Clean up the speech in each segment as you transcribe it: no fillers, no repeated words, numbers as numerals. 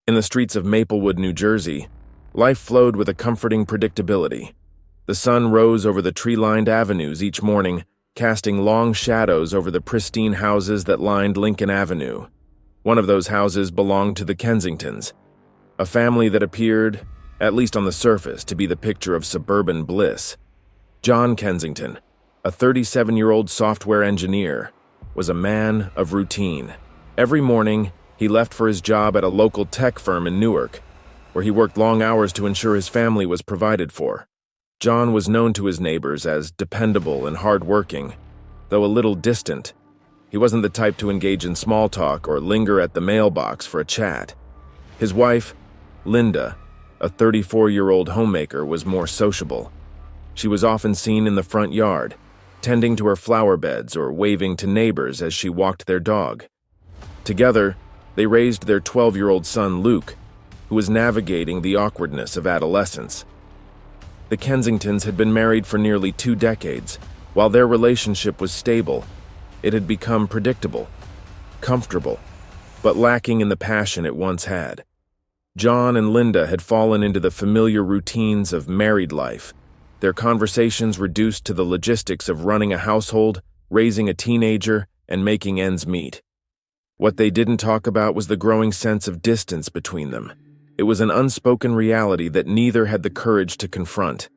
In the streets of Maplewood, New Jersey, life flowed with a comforting predictability. The sun rose over the tree-lined avenues each morning, casting long shadows over the pristine houses that lined Lincoln Avenue. One of those houses belonged to the Kensingtons, a family that appeared, at least on the surface, to be the picture of suburban bliss. John Kensington, a 37-year-old software engineer, was a man of routine. Every morning, he left for his job at a local tech firm in Newark, where he worked long hours to ensure his family was provided for. John was known to his neighbors as dependable and hardworking. Though a little distant, he wasn't the type to engage in small talk or linger at the mailbox for a chat. His wife, Linda, a 34-year-old homemaker, was more sociable. She was often seen in the front yard, tending to her flower beds or waving to neighbors as she walked their dog. Together, they raised their 12-year-old son, Luke, who was navigating the awkwardness of adolescence. The Kensingtons had been married for nearly 2 decades. While their relationship was stable, it had become predictable, comfortable, but lacking in the passion it once had. John and Linda had fallen into the familiar routines of married life, their conversations reduced to the logistics of running a household, raising a teenager, and making ends meet. What they didn't talk about was the growing sense of distance between them. It was an unspoken reality that neither had the courage to confront.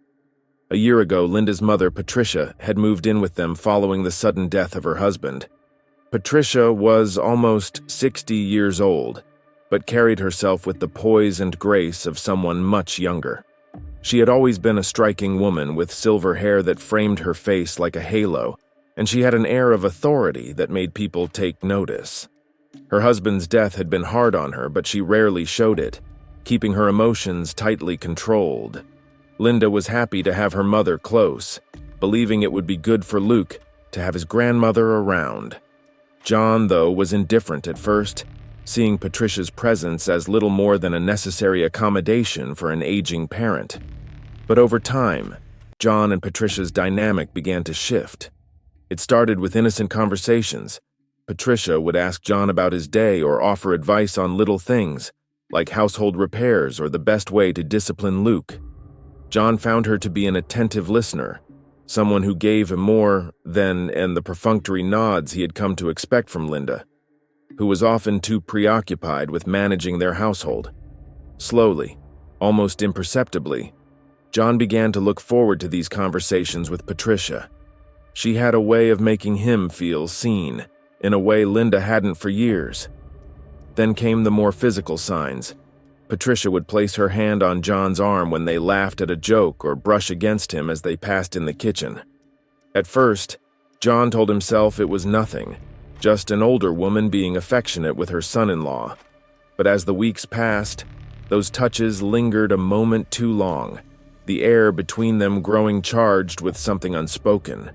A year ago, Linda's mother, Patricia, had moved in with them following the sudden death of her husband. Patricia was almost 60 years old, but carried herself with the poise and grace of someone much younger. She had always been a striking woman with silver hair that framed her face like a halo, and she had an air of authority that made people take notice. Her husband's death had been hard on her, but she rarely showed it, keeping her emotions tightly controlled. Linda was happy to have her mother close, believing it would be good for Luke to have his grandmother around. John, though, was indifferent at first, seeing Patricia's presence as little more than a necessary accommodation for an aging parent. But over time, John and Patricia's dynamic began to shift. It started with innocent conversations. Patricia would ask John about his day or offer advice on little things, like household repairs or the best way to discipline Luke. John found her to be an attentive listener, someone who gave him more than the perfunctory nods he had come to expect from Linda, who was often too preoccupied with managing their household. Slowly, almost imperceptibly, John began to look forward to these conversations with Patricia. She had a way of making him feel seen, in a way Linda hadn't for years. Then came the more physical signs. Patricia would place her hand on John's arm when they laughed at a joke or brush against him as they passed in the kitchen. At first, John told himself it was nothing, just an older woman being affectionate with her son-in-law. But as the weeks passed, those touches lingered a moment too long, the air between them growing charged with something unspoken.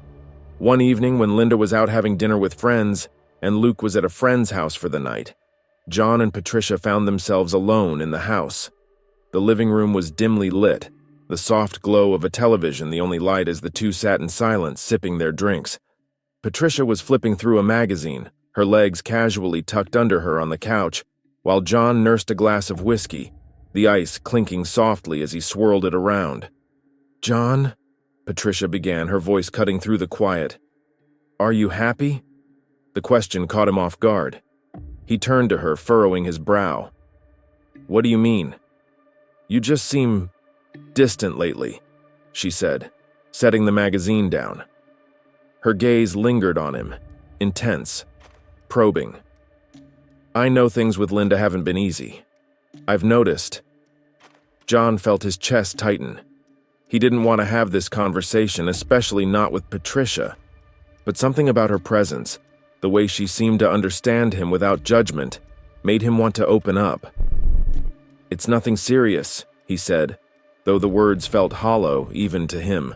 One evening when Linda was out having dinner with friends and Luke was at a friend's house for the night, John and Patricia found themselves alone in the house. The living room was dimly lit, the soft glow of a television the only light as the two sat in silence sipping their drinks. Patricia was flipping through a magazine, her legs casually tucked under her on the couch, while John nursed a glass of whiskey, the ice clinking softly as he swirled it around. "John," Patricia began, her voice cutting through the quiet. "Are you happy?" The question caught him off guard. He turned to her, furrowing his brow. "What do you mean?" "You just seem distant lately," she said, setting the magazine down. Her gaze lingered on him, intense, probing. "I know things with Linda haven't been easy. I've noticed." John felt his chest tighten. He didn't want to have this conversation, especially not with Patricia. But something about her presence, the way she seemed to understand him without judgment, made him want to open up. "It's nothing serious," he said, though the words felt hollow even to him.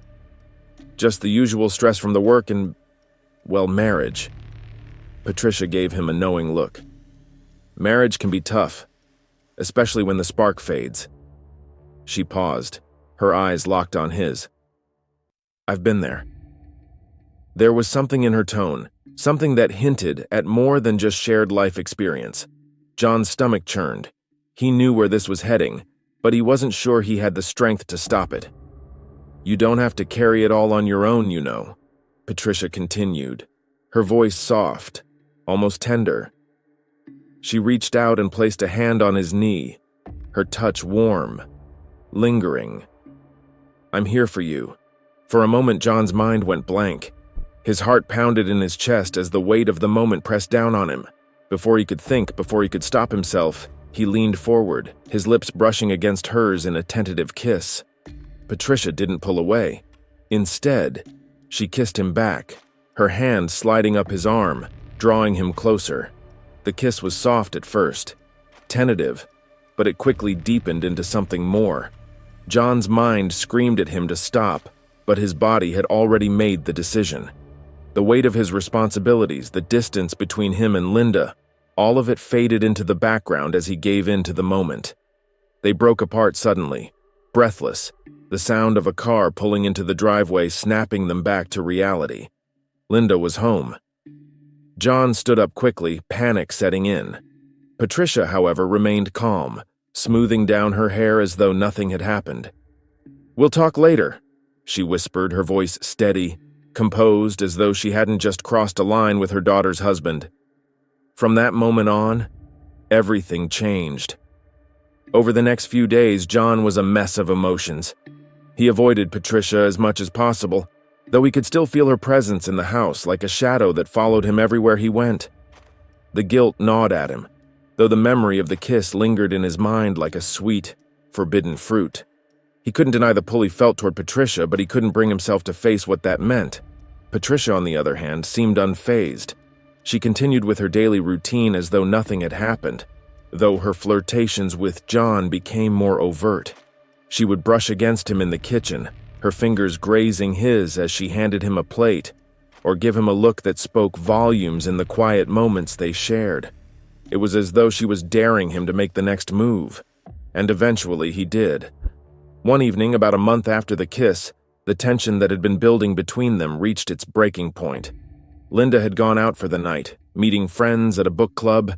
"Just the usual stress from the work and, well, marriage." Patricia gave him a knowing look. "Marriage can be tough, especially when the spark fades." She paused, her eyes locked on his. "I've been there." There was something in her tone, something that hinted at more than just shared life experience. John's stomach churned. He knew where this was heading, but he wasn't sure he had the strength to stop it. "You don't have to carry it all on your own, you know," Patricia continued, her voice soft, almost tender. She reached out and placed a hand on his knee, her touch warm, lingering. "I'm here for you." For a moment, John's mind went blank. His heart pounded in his chest as the weight of the moment pressed down on him. Before he could think, before he could stop himself, he leaned forward, his lips brushing against hers in a tentative kiss. Patricia didn't pull away. Instead, she kissed him back, her hand sliding up his arm, drawing him closer. The kiss was soft at first, tentative, but it quickly deepened into something more. John's mind screamed at him to stop, but his body had already made the decision. The weight of his responsibilities, the distance between him and Linda, all of it faded into the background as he gave in to the moment. They broke apart suddenly, breathless, the sound of a car pulling into the driveway snapping them back to reality. Linda was home. John stood up quickly, panic setting in. Patricia, however, remained calm, smoothing down her hair as though nothing had happened. "We'll talk later," she whispered, her voice steady, composed as though she hadn't just crossed a line with her daughter's husband. From that moment on, everything changed. Over the next few days, John was a mess of emotions. He avoided Patricia as much as possible, though he could still feel her presence in the house like a shadow that followed him everywhere he went. The guilt gnawed at him, though the memory of the kiss lingered in his mind like a sweet, forbidden fruit. He couldn't deny the pull he felt toward Patricia, but he couldn't bring himself to face what that meant. Patricia, on the other hand, seemed unfazed. She continued with her daily routine as though nothing had happened, though her flirtations with John became more overt. She would brush against him in the kitchen, her fingers grazing his as she handed him a plate, or give him a look that spoke volumes in the quiet moments they shared. It was as though she was daring him to make the next move, and eventually he did. One evening, about a month after the kiss, the tension that had been building between them reached its breaking point. Linda had gone out for the night, meeting friends at a book club,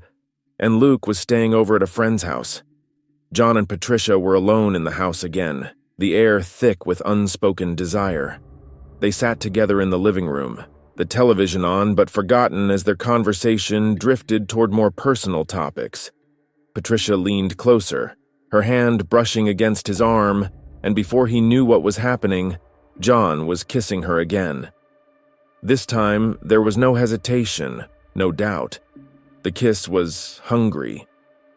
and Luke was staying over at a friend's house. John and Patricia were alone in the house again, the air thick with unspoken desire. They sat together in the living room, the television on but forgotten as their conversation drifted toward more personal topics. Patricia leaned closer, her hand brushing against his arm, and before he knew what was happening, John was kissing her again. This time, there was no hesitation, no doubt. The kiss was hungry,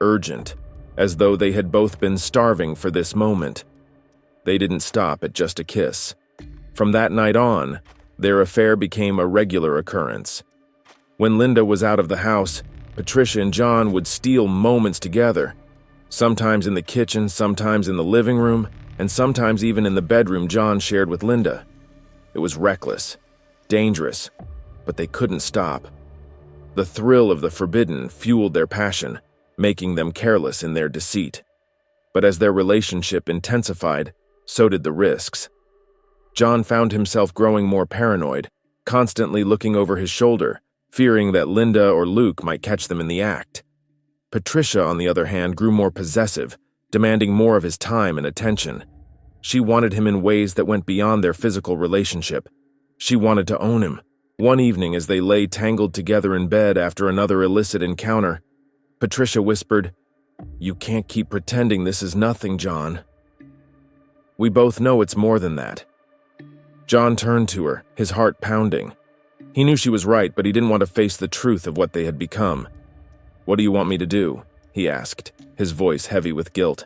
urgent, as though they had both been starving for this moment. They didn't stop at just a kiss. From that night on, their affair became a regular occurrence. When Linda was out of the house, Patricia and John would steal moments together, sometimes in the kitchen, sometimes in the living room, and sometimes even in the bedroom John shared with Linda. It was reckless, dangerous, but they couldn't stop. The thrill of the forbidden fueled their passion, making them careless in their deceit. But as their relationship intensified, so did the risks. John found himself growing more paranoid, constantly looking over his shoulder, fearing that Linda or Luke might catch them in the act. Patricia, on the other hand, grew more possessive, demanding more of his time and attention. She wanted him in ways that went beyond their physical relationship. She wanted to own him. One evening, as they lay tangled together in bed after another illicit encounter, Patricia whispered, "You can't keep pretending this is nothing, John. We both know it's more than that." John turned to her, his heart pounding. He knew she was right, but he didn't want to face the truth of what they had become. "What do you want me to do?" he asked, his voice heavy with guilt.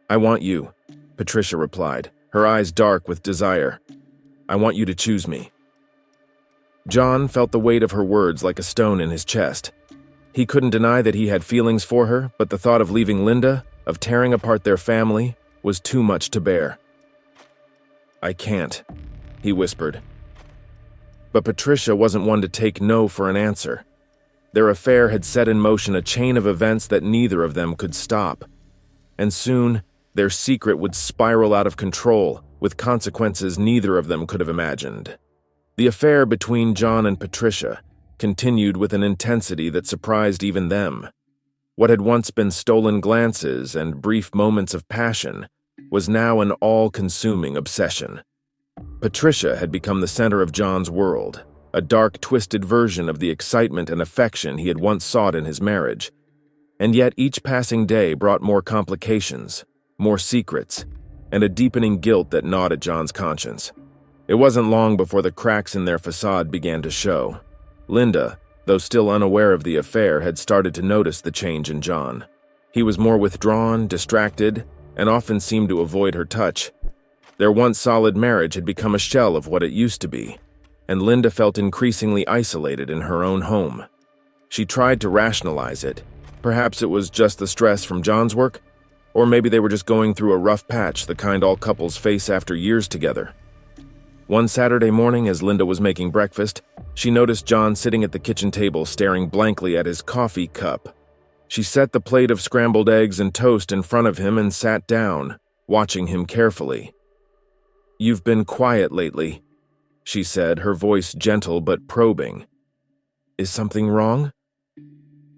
"I want you," Patricia replied, her eyes dark with desire. "I want you to choose me." John felt the weight of her words like a stone in his chest. He couldn't deny that he had feelings for her, but the thought of leaving Linda, of tearing apart their family, was too much to bear. "I can't," he whispered. But Patricia wasn't one to take no for an answer. Their affair had set in motion a chain of events that neither of them could stop. And soon, their secret would spiral out of control, with consequences neither of them could have imagined. The affair between John and Patricia continued with an intensity that surprised even them. What had once been stolen glances and brief moments of passion was now an all-consuming obsession. Patricia had become the center of John's world, a dark, twisted version of the excitement and affection he had once sought in his marriage. And yet each passing day brought more complications, more secrets, and a deepening guilt that gnawed at John's conscience. It wasn't long before the cracks in their facade began to show. Linda, though still unaware of the affair, had started to notice the change in John. He was more withdrawn, distracted, and often seemed to avoid her touch. Their once solid marriage had become a shell of what it used to be, and Linda felt increasingly isolated in her own home. She tried to rationalize it. Perhaps it was just the stress from John's work, or maybe they were just going through a rough patch, the kind all couples face after years together. One Saturday morning, as Linda was making breakfast, she noticed John sitting at the kitchen table staring blankly at his coffee cup. She set the plate of scrambled eggs and toast in front of him and sat down, watching him carefully. "You've been quiet lately," she said, her voice gentle but probing. "Is something wrong?"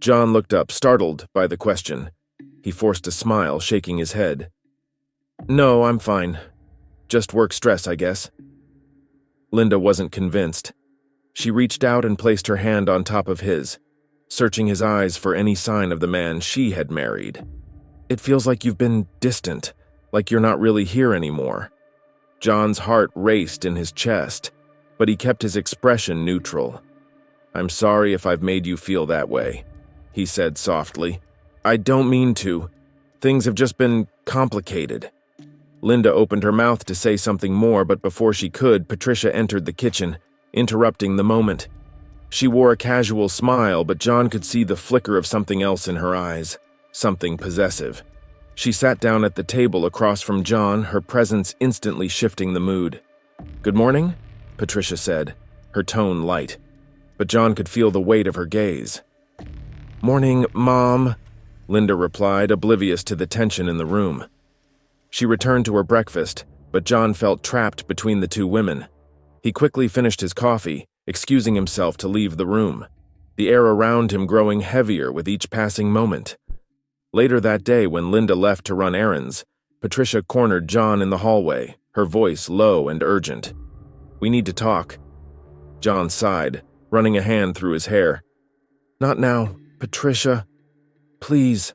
John looked up, startled by the question. He forced a smile, shaking his head. "No, I'm fine. Just work stress, I guess." Linda wasn't convinced. She reached out and placed her hand on top of his, searching his eyes for any sign of the man she had married. "It feels like you've been distant, like you're not really here anymore." John's heart raced in his chest, but he kept his expression neutral. "I'm sorry if I've made you feel that way," he said softly. "I don't mean to. Things have just been complicated." Linda opened her mouth to say something more, but before she could, Patricia entered the kitchen, interrupting the moment. She wore a casual smile, but John could see the flicker of something else in her eyes, something possessive. She sat down at the table across from John, her presence instantly shifting the mood. "Good morning," Patricia said, her tone light, but John could feel the weight of her gaze. "Morning, Mom," Linda replied, oblivious to the tension in the room. She returned to her breakfast, but John felt trapped between the two women. He quickly finished his coffee, excusing himself to leave the room, the air around him growing heavier with each passing moment. Later that day, when Linda left to run errands, Patricia cornered John in the hallway, her voice low and urgent. "We need to talk." John sighed, running a hand through his hair. "Not now, Patricia. Please."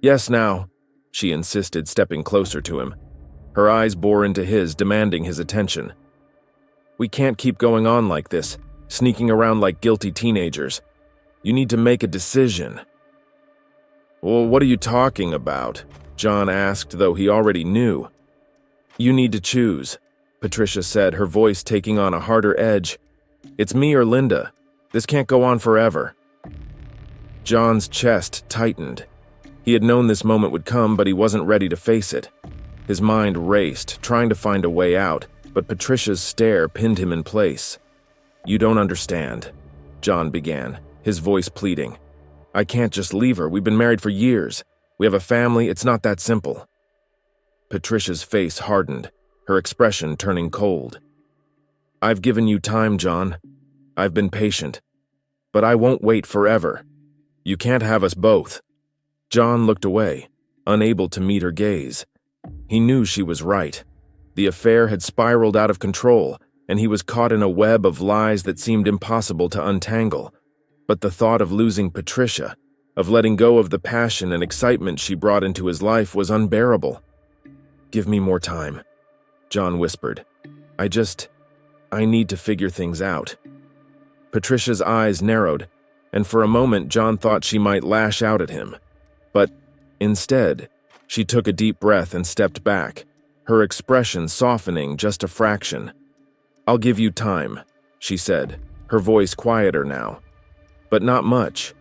"Yes, now," she insisted, stepping closer to him. Her eyes bore into his, demanding his attention. "We can't keep going on like this, sneaking around like guilty teenagers. You need to make a decision." "Well, what are you talking about?" John asked, though he already knew. "You need to choose," Patricia said, her voice taking on a harder edge. "It's me or Linda. This can't go on forever." John's chest tightened. He had known this moment would come, but he wasn't ready to face it. His mind raced, trying to find a way out, but Patricia's stare pinned him in place. "You don't understand," John began, his voice pleading. "I can't just leave her. We've been married for years. We have a family. It's not that simple." Patricia's face hardened, her expression turning cold. "I've given you time, John. I've been patient. But I won't wait forever. You can't have us both." John looked away, unable to meet her gaze. He knew she was right. The affair had spiraled out of control, and he was caught in a web of lies that seemed impossible to untangle. But the thought of losing Patricia, of letting go of the passion and excitement she brought into his life, was unbearable. "Give me more time," John whispered. I need to figure things out." Patricia's eyes narrowed, and for a moment John thought she might lash out at him. But instead, she took a deep breath and stepped back, her expression softening just a fraction. "I'll give you time," she said, her voice quieter now. "But not much.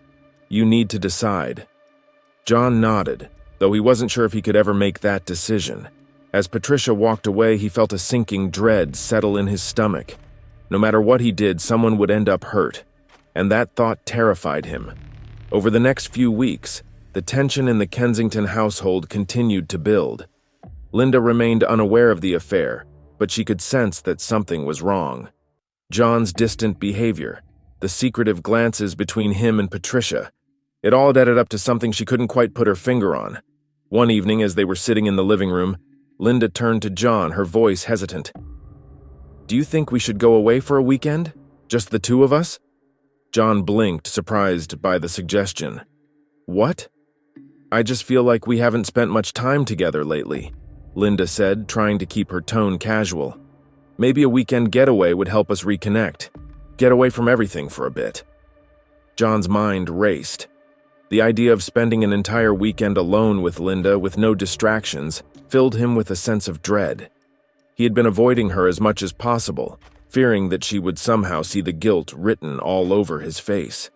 You need to decide." John nodded, though he wasn't sure if he could ever make that decision. As Patricia walked away, he felt a sinking dread settle in his stomach. No matter what he did, someone would end up hurt, and that thought terrified him. Over the next few weeks, the tension in the Kensington household continued to build. Linda remained unaware of the affair, but she could sense that something was wrong. John's distant behavior, the secretive glances between him and Patricia, It all added up to something she couldn't quite put her finger on. One evening, as they were sitting in the living room, Linda turned to John, her voice hesitant. "Do you think we should go away for a weekend? Just the two of us?" John blinked, surprised by the suggestion. "What?" "I just feel like we haven't spent much time together lately," Linda said, trying to keep her tone casual. "Maybe a weekend getaway would help us reconnect. Get away from everything for a bit." John's mind raced. The idea of spending an entire weekend alone with Linda with no distractions filled him with a sense of dread. He had been avoiding her as much as possible, fearing that she would somehow see the guilt written all over his face.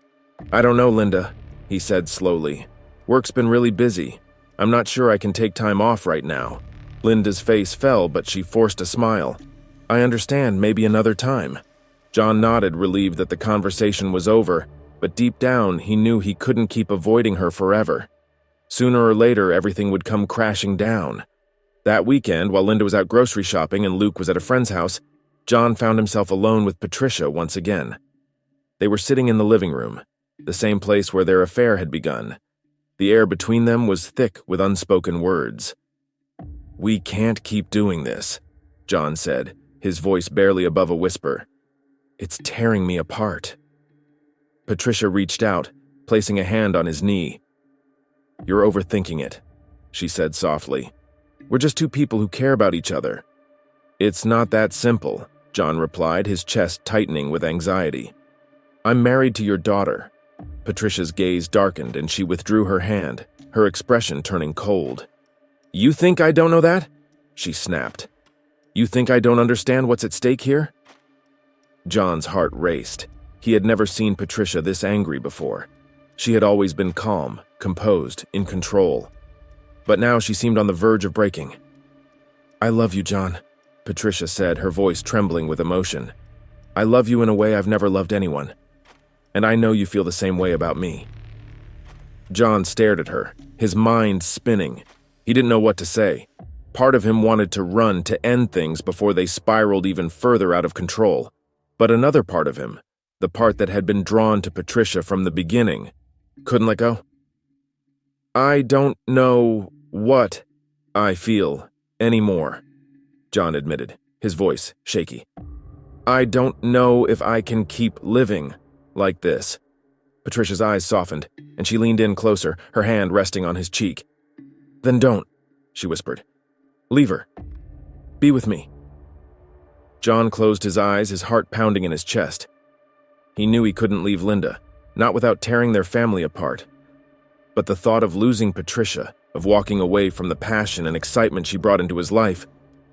"I don't know, Linda," he said slowly. "Work's been really busy. I'm not sure I can take time off right now." Linda's face fell, but she forced a smile. "I understand, maybe another time." John nodded, relieved that the conversation was over, but deep down he knew he couldn't keep avoiding her forever. Sooner or later, everything would come crashing down. That weekend, while Linda was out grocery shopping and Luke was at a friend's house, John found himself alone with Patricia once again. They were sitting in the living room, the same place where their affair had begun. The air between them was thick with unspoken words. "We can't keep doing this," John said, his voice barely above a whisper. "It's tearing me apart." Patricia reached out, placing a hand on his knee. "You're overthinking it," she said softly. "We're just two people who care about each other." "It's not that simple," John replied, his chest tightening with anxiety. "I'm married to your daughter." Patricia's gaze darkened and she withdrew her hand, her expression turning cold. "You think I don't know that?" she snapped. "You think I don't understand what's at stake here?" John's heart raced. He had never seen Patricia this angry before. She had always been calm, composed, in control. But now she seemed on the verge of breaking. "I love you, John," Patricia said, her voice trembling with emotion. "I love you in a way I've never loved anyone. And I know you feel the same way about me." John stared at her, his mind spinning. He didn't know what to say. Part of him wanted to run to end things before they spiraled even further out of control. But another part of him, the part that had been drawn to Patricia from the beginning, couldn't let go. "I don't know what I feel anymore," John admitted, his voice shaky. "I don't know if I can keep living like this." Patricia's eyes softened, and she leaned in closer, her hand resting on his cheek. "Then don't," she whispered. "Leave her. Be with me." John closed his eyes, his heart pounding in his chest. He knew he couldn't leave Linda, not without tearing their family apart. But the thought of losing Patricia, of walking away from the passion and excitement she brought into his life,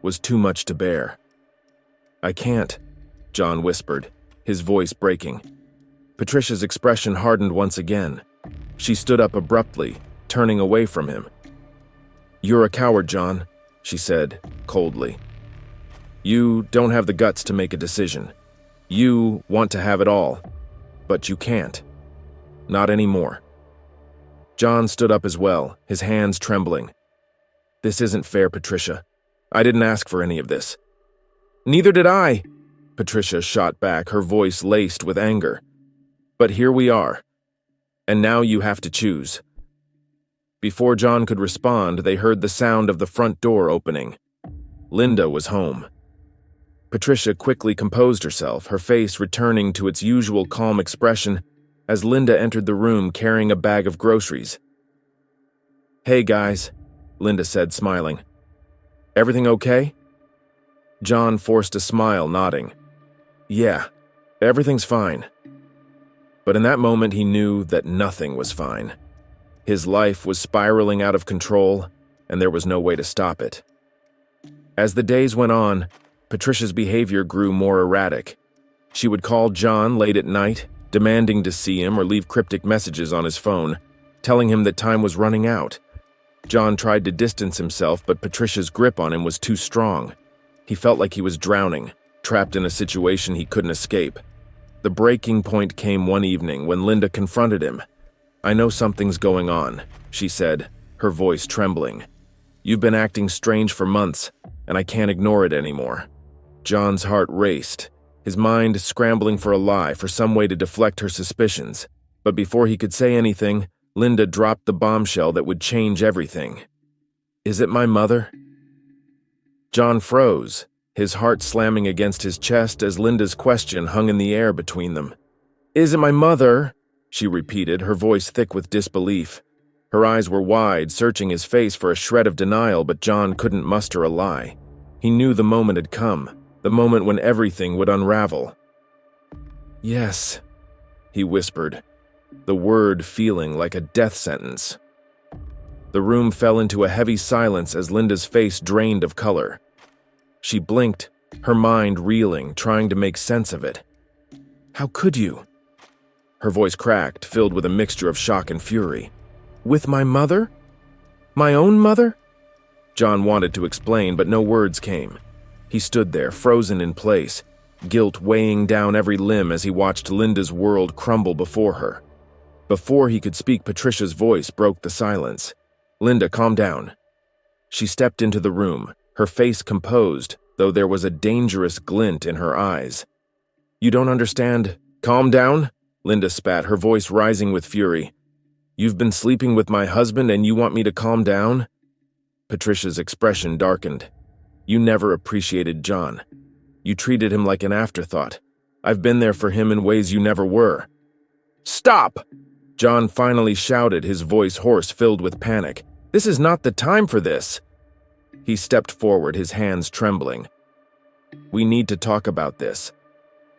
was too much to bear. "I can't," John whispered, his voice breaking. Patricia's expression hardened once again. She stood up abruptly, turning away from him. "You're a coward, John," she said, coldly. "You don't have the guts to make a decision. You want to have it all, but you can't. Not anymore." John stood up as well, his hands trembling. "This isn't fair, Patricia. I didn't ask for any of this." "Neither did I," Patricia shot back, her voice laced with anger. "But here we are, and now you have to choose." Before John could respond, they heard the sound of the front door opening. Linda was home. Patricia quickly composed herself, her face returning to its usual calm expression as Linda entered the room carrying a bag of groceries. "Hey, guys," Linda said, smiling. "Everything okay?" John forced a smile, nodding. "Yeah, everything's fine." But in that moment, he knew that nothing was fine. His life was spiraling out of control, and there was no way to stop it. As the days went on, Patricia's behavior grew more erratic. She would call John late at night, demanding to see him or leave cryptic messages on his phone, telling him that time was running out. John tried to distance himself, but Patricia's grip on him was too strong. He felt like he was drowning, trapped in a situation he couldn't escape. The breaking point came one evening when Linda confronted him. "I know something's going on," she said, her voice trembling. "You've been acting strange for months, and I can't ignore it anymore." John's heart raced, his mind scrambling for a lie, for some way to deflect her suspicions. But before he could say anything, Linda dropped the bombshell that would change everything. "Is it my mother?" John froze, his heart slamming against his chest as Linda's question hung in the air between them. "Is it my mother?" she repeated, her voice thick with disbelief. Her eyes were wide, searching his face for a shred of denial, but John couldn't muster a lie. He knew the moment had come, the moment when everything would unravel. "Yes," he whispered, the word feeling like a death sentence. The room fell into a heavy silence as Linda's face drained of color. She blinked, her mind reeling, trying to make sense of it. "How could you?" Her voice cracked, filled with a mixture of shock and fury. "With my mother? My own mother?" John wanted to explain, but no words came. He stood there, frozen in place, guilt weighing down every limb as he watched Linda's world crumble before her. Before he could speak, Patricia's voice broke the silence. "Linda, calm down." She stepped into the room, her face composed, though there was a dangerous glint in her eyes. "You don't understand. Calm down?" Linda spat, her voice rising with fury. "You've been sleeping with my husband and you want me to calm down?" Patricia's expression darkened. "You never appreciated John. You treated him like an afterthought. I've been there for him in ways you never were." "Stop!" John finally shouted, his voice hoarse, filled with panic. "This is not the time for this." He stepped forward, his hands trembling. "We need to talk about this.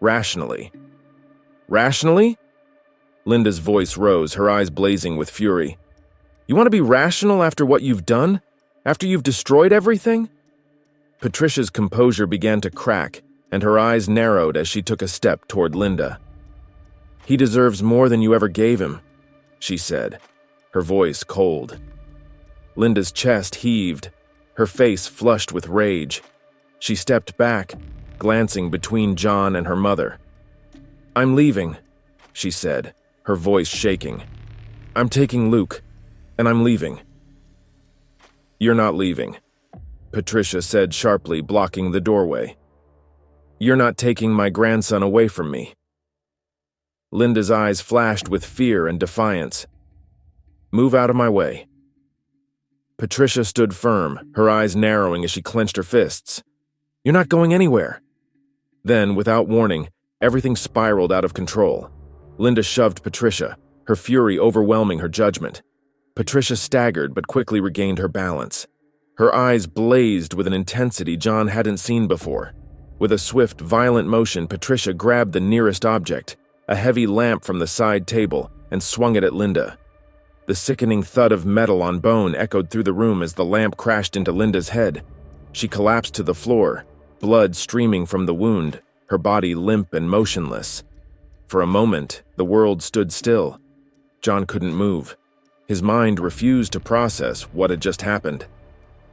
Rationally." "Rationally?" Linda's voice rose, her eyes blazing with fury. "You want to be rational after what you've done? After you've destroyed everything?" Patricia's composure began to crack, and her eyes narrowed as she took a step toward Linda. "He deserves more than you ever gave him," she said, her voice cold. Linda's chest heaved, her face flushed with rage. She stepped back, glancing between John and her mother. "I'm leaving," she said, her voice shaking. "I'm taking Luke, and I'm leaving." "You're not leaving," Patricia said sharply, blocking the doorway. "You're not taking my grandson away from me." Linda's eyes flashed with fear and defiance. "Move out of my way." Patricia stood firm, her eyes narrowing as she clenched her fists. "You're not going anywhere." Then, without warning, everything spiraled out of control. Linda shoved Patricia, her fury overwhelming her judgment. Patricia staggered but quickly regained her balance. Her eyes blazed with an intensity John hadn't seen before. With a swift, violent motion, Patricia grabbed the nearest object, a heavy lamp from the side table, and swung it at Linda. The sickening thud of metal on bone echoed through the room as the lamp crashed into Linda's head. She collapsed to the floor, blood streaming from the wound, her body limp and motionless. For a moment, the world stood still. John couldn't move. His mind refused to process what had just happened.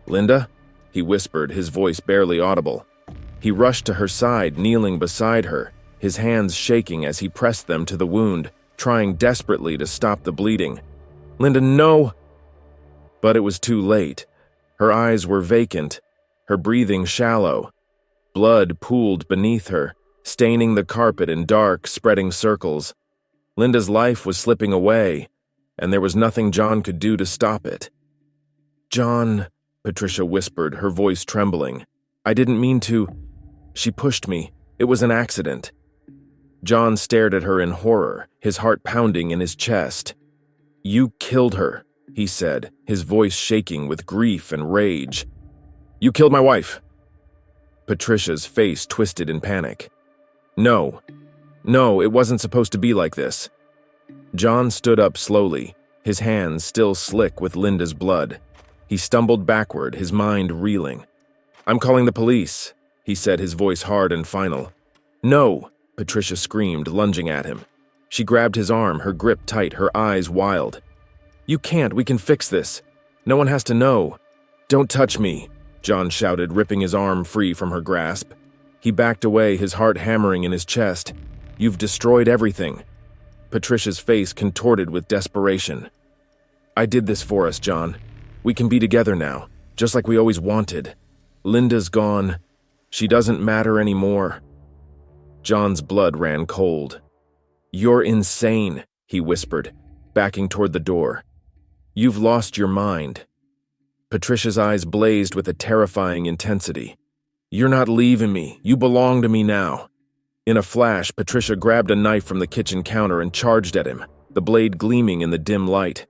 "Linda?" he whispered, his voice barely audible. He rushed to her side, kneeling beside her, his hands shaking as he pressed them to the wound, trying desperately to stop the bleeding. "Linda, no!" But it was too late. Her eyes were vacant, her breathing shallow. Blood pooled beneath her, staining the carpet in dark, spreading circles. Linda's life was slipping away, and there was nothing John could do to stop it. "John," Patricia whispered, her voice trembling. "I didn't mean to. She pushed me. It was an accident." John stared at her in horror, his heart pounding in his chest. "You killed her," he said, his voice shaking with grief and rage. "You killed my wife." Patricia's face twisted in panic. No, it wasn't supposed to be like this." John stood up slowly, his hands still slick with Linda's blood. He stumbled backward, his mind reeling. "I'm calling the police," he said, his voice hard and final. "No," Patricia screamed, lunging at him. She grabbed his arm, her grip tight, her eyes wild. "You can't, we can fix this. No one has to know." "Don't touch me," John shouted, ripping his arm free from her grasp. He backed away, his heart hammering in his chest. "You've destroyed everything." Patricia's face contorted with desperation. "I did this for us, John. We can be together now, just like we always wanted. Linda's gone. She doesn't matter anymore." John's blood ran cold. "You're insane," he whispered. backing toward the door. "You've lost your mind." Patricia's eyes blazed with a terrifying intensity. "You're not leaving me. You belong to me now." In a flash, Patricia grabbed a knife from the kitchen counter and charged at him, the blade gleaming in the dim light.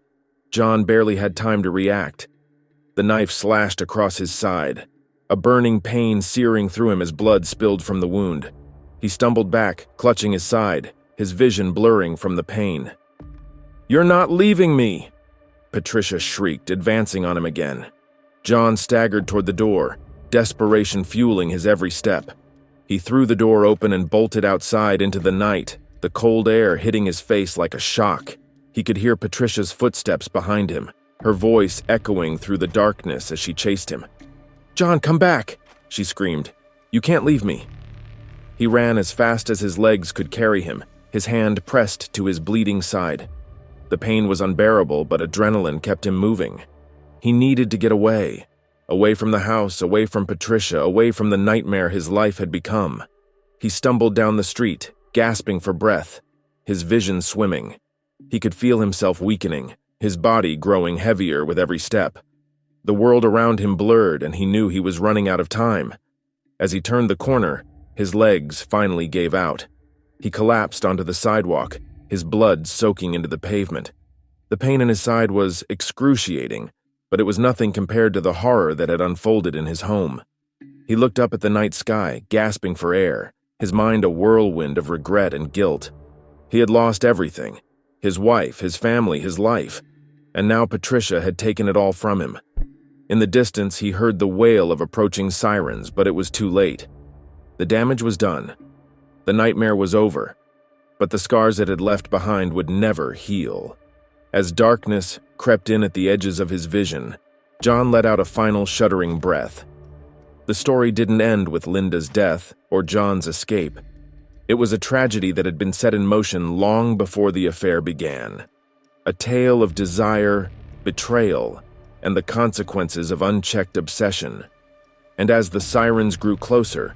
John barely had time to react. The knife slashed across his side, a burning pain searing through him as blood spilled from the wound. He stumbled back, clutching his side, his vision blurring from the pain. "You're not leaving me!" Patricia shrieked, advancing on him again. John staggered toward the door, desperation fueling his every step. He threw the door open and bolted outside into the night, the cold air hitting his face like a shock. He could hear Patricia's footsteps behind him, her voice echoing through the darkness as she chased him. "John, come back!" she screamed. "You can't leave me." He ran as fast as his legs could carry him, his hand pressed to his bleeding side. The pain was unbearable, but adrenaline kept him moving. He needed to get away. Away from the house, away from Patricia, away from the nightmare his life had become. He stumbled down the street, gasping for breath, his vision swimming. He could feel himself weakening, his body growing heavier with every step. The world around him blurred, and he knew he was running out of time. As he turned the corner, his legs finally gave out. He collapsed onto the sidewalk, his blood soaking into the pavement. The pain in his side was excruciating, but it was nothing compared to the horror that had unfolded in his home. He looked up at the night sky, gasping for air, his mind a whirlwind of regret and guilt. He had lost everything, his wife, his family, his life, and now Patricia had taken it all from him. In the distance, he heard the wail of approaching sirens, but it was too late. The damage was done. The nightmare was over, but the scars it had left behind would never heal. As darkness crept in at the edges of his vision, John let out a final shuddering breath. The story didn't end with Linda's death or John's escape. It was a tragedy that had been set in motion long before the affair began. A tale of desire, betrayal, and the consequences of unchecked obsession. And as the sirens grew closer,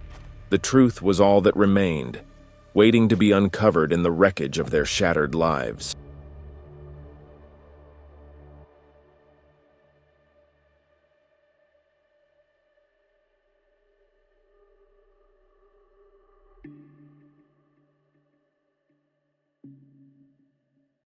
the truth was all that remained, waiting to be uncovered in the wreckage of their shattered lives.